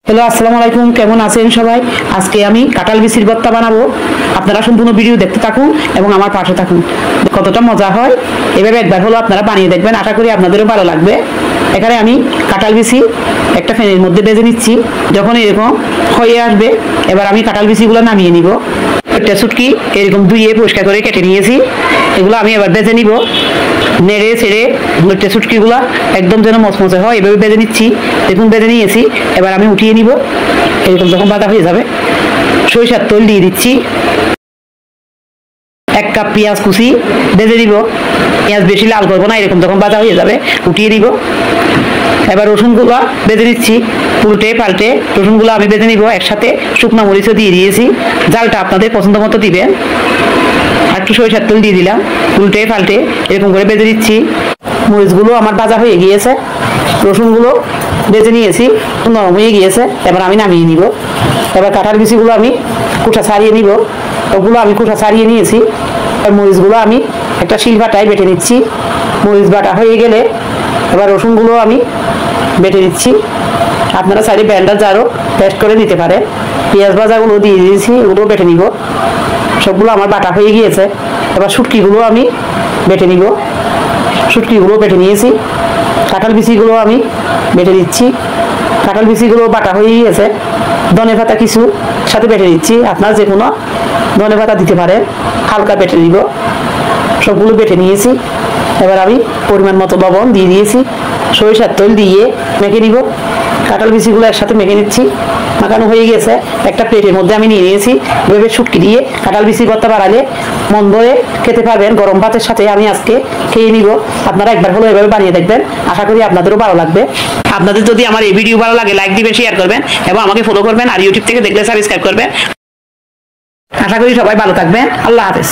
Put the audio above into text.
Hello, আসসালামু আলাইকুম। কেমন আছেন সবাই? আজকে আমি কাঁঠাল বিচির ভর্তা বানাবো। আপনারা সম্পূর্ণ ভিডিও দেখতে থাকুন এবং আমার পাশে থাকুন। কতটা মজা হয় এভাবে একবার হলো আপনারা বানিয়ে দেখবেন, আশা করি আপনাদেরও ভালো লাগবে। এখানে আমি কাঁঠাল বিচি একটা ফ্যানের মধ্যে ভেজে নিচ্ছি। যখন এরকম হয়ে আসবে, এবার আমি কাঁঠাল বিচিগুলো নামিয়ে নিব। একটা শুটকি এরকম ধুয়ে পরিষ্কার করে কেটে নিয়েছি, এগুলো আমি এবার ভেজে নিব। নেড়ে ছেড়ে একটা শুটকিগুলো একদম যেন মচমচে হয় এভাবে ভেজে নিচ্ছি। দেখুন ভেজে নিয়েছি, এবার আমি উঠিয়ে নিব। এরকম যখন বাটা হয়ে যাবে, সরিষার তেল দিয়ে দিচ্ছি। 1 কাপ পেঁয়াজ কুচি ভেজে দিব। পেঁয়াজ বেশি লাল করবো না, এরকম যখন বাটা হয়ে যাবে উঠিয়ে দিব। এবার রসুনগুলো ভেজে নিচ্ছি, উল্টে পাল্টে রসুনগুলো আমি ভেজে নিব। একসাথে শুকনো মরিচও দিয়ে দিয়েছি, জালটা আপনাদের পছন্দ মতো দিবেন। আর একটু সরিষার তেল দিয়ে দিলাম, উল্টে পাল্টে এরকম করে ভেজে দিচ্ছি। মরিচগুলো আমার ভাজা হয়ে গিয়েছে, রসুনগুলো ভেজে নিয়েছি, নরম হয়ে গিয়েছে। এবার আমি নামিয়ে নিব। এবার কাঁঠাল বিচিগুলো আমি কুটা ছাড়িয়ে নিব। ওগুলো আমি কুটা ছাড়িয়ে নিয়েছি। আর মরিচগুলো আমি একটা শিলবাটায় বেটে নিচ্ছি। মরিচ বাটা হয়ে গেলে এবার রসুনগুলো আমি বেটে নিচ্ছি। আপনারা চাইলে ব্লেন্ডার জারও পেস্ট করে নিতে পারেন। পেঁয়াজ ভাজাগুলো দিয়ে দিয়েছি, ওগুলো বেটে নিব। সবগুলো আমার বাটা হয়ে গিয়েছে। এবার শুটকিগুলো আমি বেটে নিব। শুটকিগুলো বেটে নিয়েছি। কাঁঠাল বিচিগুলো আমি বেটে দিচ্ছি। কাঁঠাল বিচিগুলো বাটা হয়ে গিয়েছে। ধনেপাতা কিছু সাথে বেটে দিচ্ছি, আপনারা যে কোনো ধনেপাতা দিতে পারেন। হালকা বেটে নিব। সবগুলো বেটে নিয়েছি। এবার আমি পরিমাণ মতো লবণ দিয়ে দিয়েছি। সরিষার তেল দিয়ে মেখে নিব। কাঁঠাল বিচিগুলো একসাথে মেখে নিচ্ছি। মাখানো হয়ে গেছে, একটা প্লেটের মধ্যে আমি নিয়ে নিয়েছি। এভাবে শুটকি দিয়ে কাঁঠাল বিচি ভর্তা বানালে মন ভরে খেতে পারবেন। গরম ভাতের সাথে আমি আজকে খেয়ে নিব। আপনারা একবার হলো এভাবে বানিয়ে দেখবেন, আশা করি আপনাদেরও ভালো লাগবে। আপনাদের যদি আমার এই ভিডিও ভালো লাগে লাইক দিবেন, শেয়ার করবেন এবং আমাকে ফলো করবেন। আর ইউটিউব থেকে দেখলে সাবস্ক্রাইব করবেন। আশা করি সবাই ভালো থাকবেন। আল্লাহ হাফেজ।